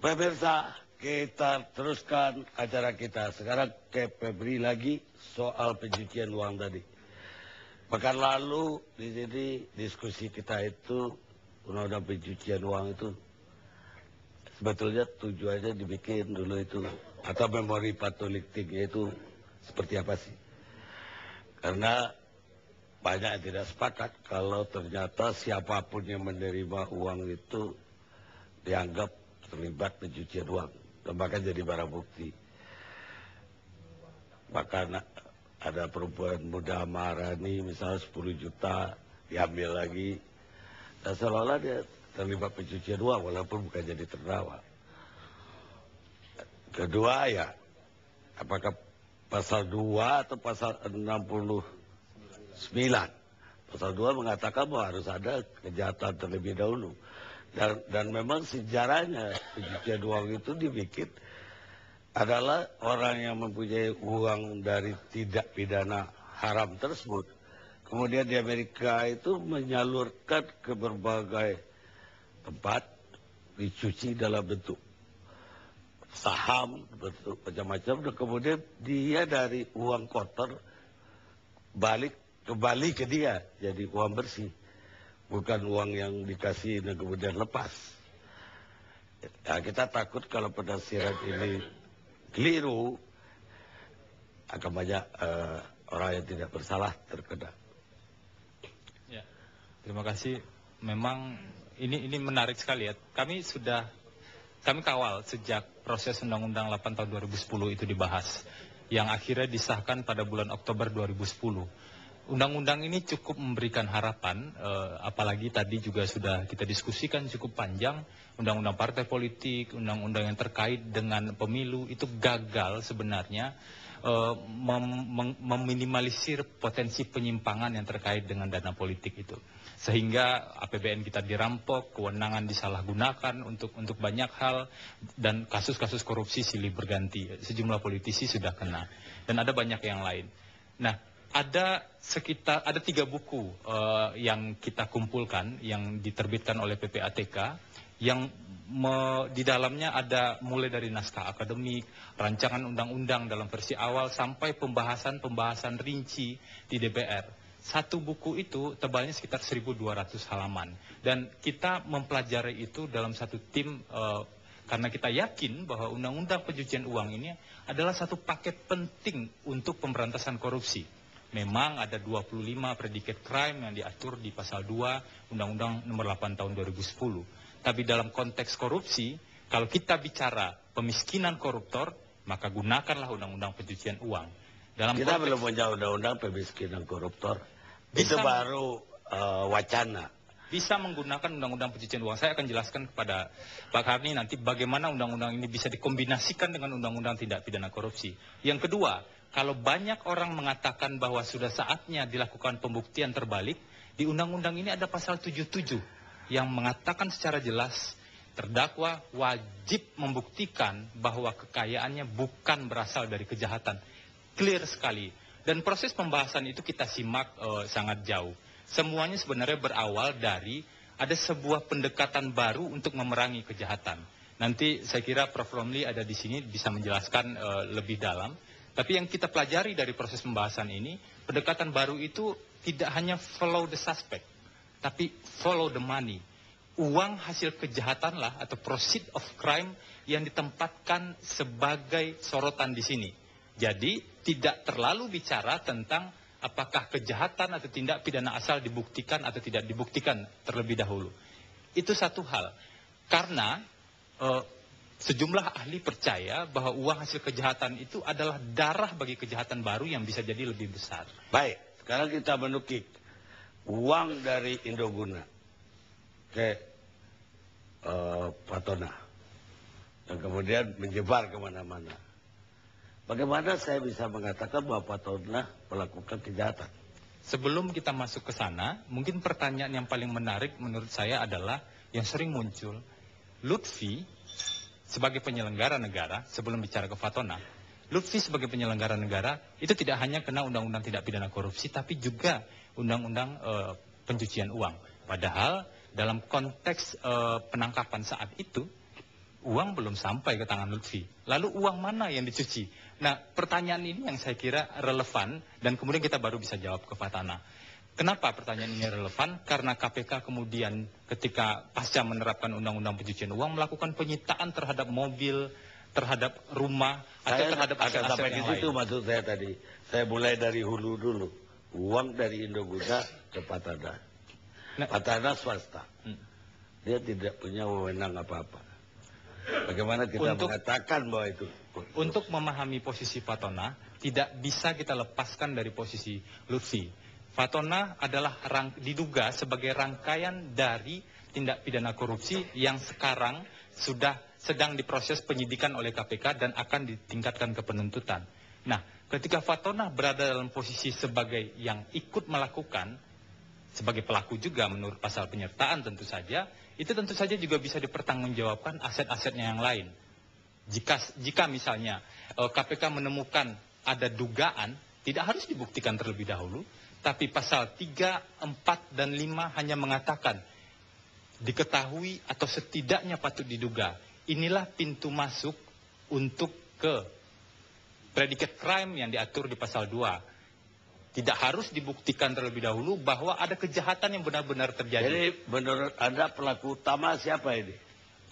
Pemirsa, kita teruskan acara kita. Sekarang ke Febri lagi soal pencucian uang tadi. Pekan lalu di sini diskusi kita itu undang-undang pencucian uang itu sebetulnya tujuannya dibikin dulu itu atau memori patolitiknya itu seperti apa sih? Karena banyak yang tidak sepakat kalau ternyata siapapun yang menerima uang itu dianggap terlibat pencucian uang dan bahkan jadi barang bukti. Bahkan ada perempuan muda Maharani misalnya 10 juta diambil lagi dan seolah-olah dia terlibat pencucian uang walaupun bukan jadi terdakwa. Kedua ya, apakah pasal 2 atau pasal 69? Pasal 2 mengatakan bahwa harus ada kejahatan terlebih dahulu. Dan memang sejarahnya pencucian uang itu dibikin adalah orang yang mempunyai uang dari tidak pidana haram tersebut. Kemudian di Amerika itu menyalurkan ke berbagai tempat, dicuci dalam bentuk saham, bentuk macam-macam. Dan kemudian dia dari uang kotor kembali ke dia jadi uang bersih. Bukan uang yang dikasih dan kemudian lepas. Ya, kita takut kalau penafsiran ini keliru, akan banyak orang yang tidak bersalah terkena. Ya, terima kasih. Memang ini menarik sekali ya. Kami kawal sejak proses Undang-Undang 8 tahun 2010 itu dibahas, yang akhirnya disahkan pada bulan Oktober 2010. Undang-undang ini cukup memberikan harapan, apalagi tadi juga sudah kita diskusikan cukup panjang, undang-undang partai politik, undang-undang yang terkait dengan pemilu itu gagal sebenarnya meminimalisir potensi penyimpangan yang terkait dengan dana politik itu. Sehingga APBN kita dirampok, kewenangan disalahgunakan untuk banyak hal, dan kasus-kasus korupsi silih berganti. Sejumlah politisi sudah kena, dan ada banyak yang lain. Nah, ada 3 buku yang kita kumpulkan yang diterbitkan oleh PPATK yang di dalamnya ada mulai dari naskah akademik, rancangan undang-undang dalam versi awal sampai pembahasan rinci di DPR. Satu buku itu tebalnya sekitar 1.200 halaman dan kita mempelajari itu dalam satu tim karena kita yakin bahwa undang-undang pencucian uang ini adalah satu paket penting untuk pemberantasan korupsi. Memang ada 25 predicate crime yang diatur di pasal 2 Undang-Undang nomor 8 tahun 2010. Tapi dalam konteks korupsi, kalau kita bicara pemiskinan koruptor, maka gunakanlah Undang-Undang pencucian uang. Kita belum punya Undang-Undang pemiskinan koruptor. Itu baru wacana. Bisa menggunakan Undang-Undang pencucian uang. Saya akan jelaskan kepada Pak Karni nanti bagaimana Undang-Undang ini bisa dikombinasikan dengan Undang-Undang tindak pidana korupsi. Yang kedua, kalau banyak orang mengatakan bahwa sudah saatnya dilakukan pembuktian terbalik, di undang-undang ini ada pasal 77 yang mengatakan secara jelas terdakwa wajib membuktikan bahwa kekayaannya bukan berasal dari kejahatan. Clear sekali. Dan proses pembahasan itu kita simak sangat jauh. Semuanya sebenarnya berawal dari ada sebuah pendekatan baru untuk memerangi kejahatan. Nanti saya kira Prof. Romli ada di sini bisa menjelaskan lebih dalam. Tapi yang kita pelajari dari proses pembahasan ini, pendekatan baru itu tidak hanya follow the suspect, tapi follow the money. Uang hasil kejahatanlah atau proceed of crime yang ditempatkan sebagai sorotan di sini. Jadi tidak terlalu bicara tentang apakah kejahatan atau tindak pidana asal dibuktikan atau tidak dibuktikan terlebih dahulu. Itu satu hal. Karena sejumlah ahli percaya bahwa uang hasil kejahatan itu adalah darah bagi kejahatan baru yang bisa jadi lebih besar. Baik, sekarang kita menukik uang dari Indoguna ke Fatona dan kemudian menyebar kemana-mana. Bagaimana saya bisa mengatakan bahwa Fatona melakukan kejahatan? Sebelum kita masuk ke sana, mungkin pertanyaan yang paling menarik menurut saya adalah yang sering muncul. Lutfi sebagai penyelenggara negara, sebelum bicara ke Fatona, Lutfi sebagai penyelenggara negara itu tidak hanya kena undang-undang tindak pidana korupsi, tapi juga undang-undang pencucian uang. Padahal dalam konteks penangkapan saat itu, uang belum sampai ke tangan Lutfi. Lalu uang mana yang dicuci? Nah, pertanyaan ini yang saya kira relevan dan kemudian kita baru bisa jawab ke Fatana. Kenapa pertanyaan ini relevan? Karena KPK kemudian ketika pasca menerapkan undang-undang pencucian uang melakukan penyitaan terhadap mobil, terhadap rumah, atau terhadap aset-aset sampai yang ke situ lain. maksud saya tadi. Saya mulai dari hulu dulu. Uang dari Indoguna ke Fatana. Nah, Fatana swasta. Dia tidak punya wewenang apa-apa. Bagaimana kita mengatakan bahwa itu? Untuk memahami posisi Fatona, tidak bisa kita lepaskan dari posisi Lutfi. Fatona adalah diduga sebagai rangkaian dari tindak pidana korupsi yang sekarang sudah sedang diproses penyidikan oleh KPK dan akan ditingkatkan ke penuntutan. Nah, ketika Fatona berada dalam posisi sebagai yang ikut melakukan, sebagai pelaku juga menurut pasal penyertaan tentu saja, itu tentu saja juga bisa dipertanggungjawabkan aset-asetnya yang lain. Jika misalnya KPK menemukan ada dugaan, tidak harus dibuktikan terlebih dahulu, tapi pasal 3, 4, dan 5 hanya mengatakan diketahui atau setidaknya patut diduga. Inilah pintu masuk untuk ke predicate crime yang diatur di pasal 2. Tidak harus dibuktikan terlebih dahulu bahwa ada kejahatan yang benar-benar terjadi. Jadi menurut Anda pelaku utama siapa ini?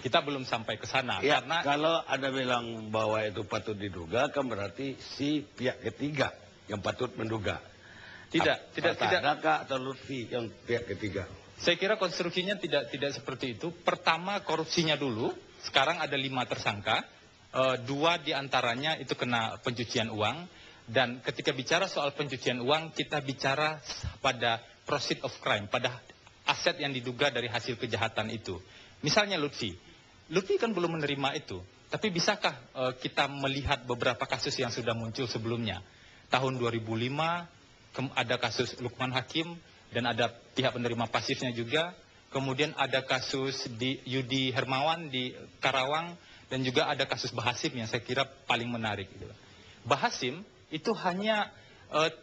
Kita belum sampai ke sana. Ya, Karena kalau Anda bilang bahwa itu patut diduga, kan berarti si pihak ketiga yang patut menduga. tidak. Fatana atau Lutfi yang pihak ketiga? Saya kira konstruksinya tidak seperti itu. Pertama korupsinya dulu. Sekarang ada 5 tersangka. 2 diantaranya itu kena pencucian uang. Dan ketika bicara soal pencucian uang, kita bicara pada proceed of crime, pada aset yang diduga dari hasil kejahatan itu. Misalnya Lutfi. Lutfi kan belum menerima itu. Tapi bisakah kita melihat beberapa kasus yang sudah muncul sebelumnya? Tahun 2005 ada kasus Lukman Hakim dan ada pihak penerima pasifnya juga. Kemudian ada kasus di Yudi Hermawan di Karawang dan juga ada kasus Bahasim yang saya kira paling menarik. Bahasim itu hanya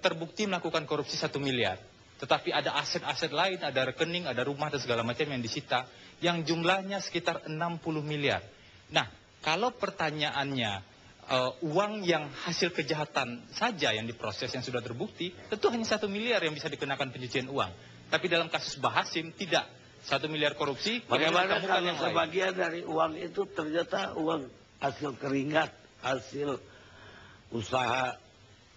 terbukti melakukan korupsi 1 miliar. Tetapi ada aset-aset lain, ada rekening, ada rumah dan segala macam yang disita yang jumlahnya sekitar 60 miliar. Nah, kalau pertanyaannya uang yang hasil kejahatan saja yang diproses yang sudah terbukti, tentu hanya 1 miliar yang bisa dikenakan pencucian uang. Tapi dalam kasus Bahasim tidak. 1 miliar korupsi. Bagaimana kalau sebagian dari uang itu ternyata uang hasil keringat, hasil usaha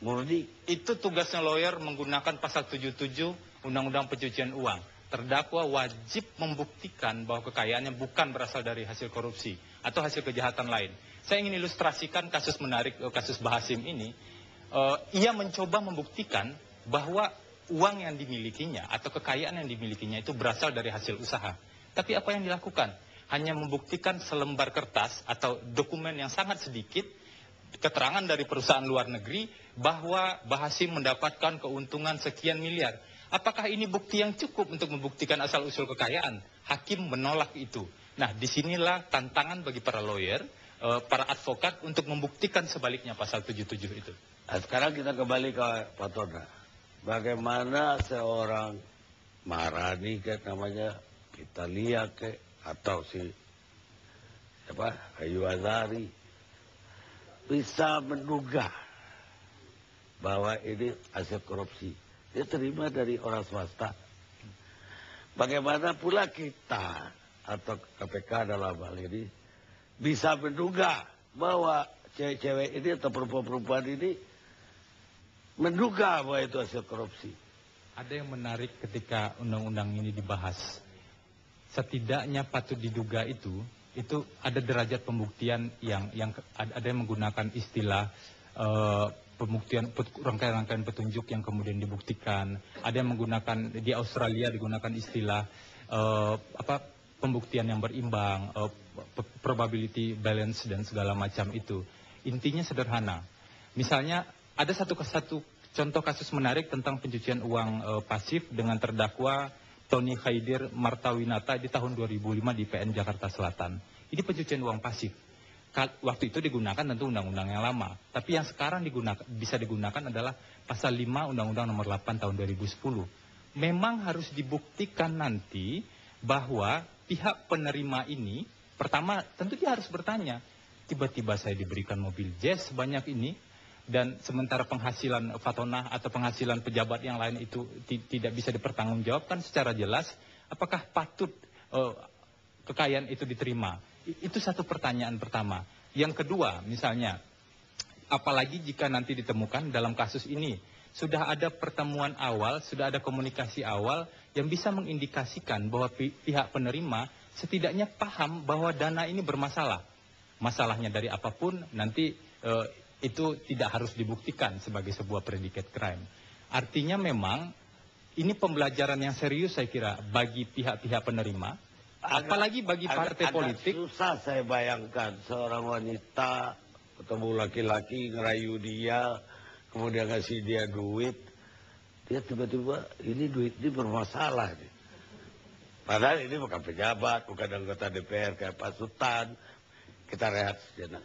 murni? Itu tugasnya lawyer menggunakan pasal 77 Undang-Undang Pencucian Uang. Terdakwa wajib membuktikan bahwa kekayaannya bukan berasal dari hasil korupsi atau hasil kejahatan lain. Saya ingin ilustrasikan kasus menarik, kasus Bahasim ini. Ia mencoba membuktikan bahwa uang yang dimilikinya atau kekayaan yang dimilikinya itu berasal dari hasil usaha. Tapi apa yang dilakukan? Hanya membuktikan selembar kertas atau dokumen yang sangat sedikit, keterangan dari perusahaan luar negeri bahwa Bahasim mendapatkan keuntungan sekian miliar. Apakah ini bukti yang cukup untuk membuktikan asal-usul kekayaan? Hakim menolak itu. Nah, disinilah tantangan bagi para lawyer, para advokat untuk membuktikan sebaliknya pasal 77 itu. Nah, sekarang kita kembali ke Fatona. Bagaimana seorang Maharani namanya, Italia atau si Ayu Azari bisa menduga bahwa ini hasil korupsi. Dia terima dari orang swasta. Bagaimana pula kita atau KPK dalam hal ini bisa menduga bahwa cewek-cewek ini atau perempuan-perempuan ini menduga bahwa itu hasil korupsi. Ada yang menarik ketika undang-undang ini dibahas. Setidaknya patut diduga itu ada derajat pembuktian yang ada yang menggunakan istilah pembuktian rangkaian-rangkaian petunjuk yang kemudian dibuktikan. Ada yang menggunakan di Australia digunakan istilah pembuktian yang berimbang, probability balance dan segala macam itu. Intinya sederhana. Misalnya ada satu contoh kasus menarik tentang pencucian uang pasif dengan terdakwa Tony Khaidir Martawinata di tahun 2005 di PN Jakarta Selatan. Ini pencucian uang pasif. Waktu itu digunakan tentu undang-undang yang lama. Tapi yang sekarang bisa digunakan adalah pasal 5 Undang-Undang nomor 8 tahun 2010. Memang harus dibuktikan nanti bahwa pihak penerima ini Pertama, tentu dia harus bertanya, tiba-tiba saya diberikan mobil jazz sebanyak ini, dan sementara penghasilan Fatona atau penghasilan pejabat yang lain itu tidak bisa dipertanggungjawabkan secara jelas, apakah patut kekayaan itu diterima? Itu satu pertanyaan pertama. Yang kedua, misalnya, apalagi jika nanti ditemukan dalam kasus ini, sudah ada pertemuan awal, sudah ada komunikasi awal yang bisa mengindikasikan bahwa pihak penerima setidaknya paham bahwa dana ini bermasalah. Masalahnya dari apapun, nanti itu tidak harus dibuktikan sebagai sebuah predicate crime. Artinya memang ini pembelajaran yang serius saya kira bagi pihak-pihak penerima, apalagi bagi partai politik. Susah saya bayangkan seorang wanita ketemu laki-laki ngerayu dia, kemudian ngasih dia duit, dia tiba-tiba ini duit ini bermasalah nih. Padahal ini bukan pejabat, bukan anggota DPR kayak Pak Sultan. Kita rehat sejenak.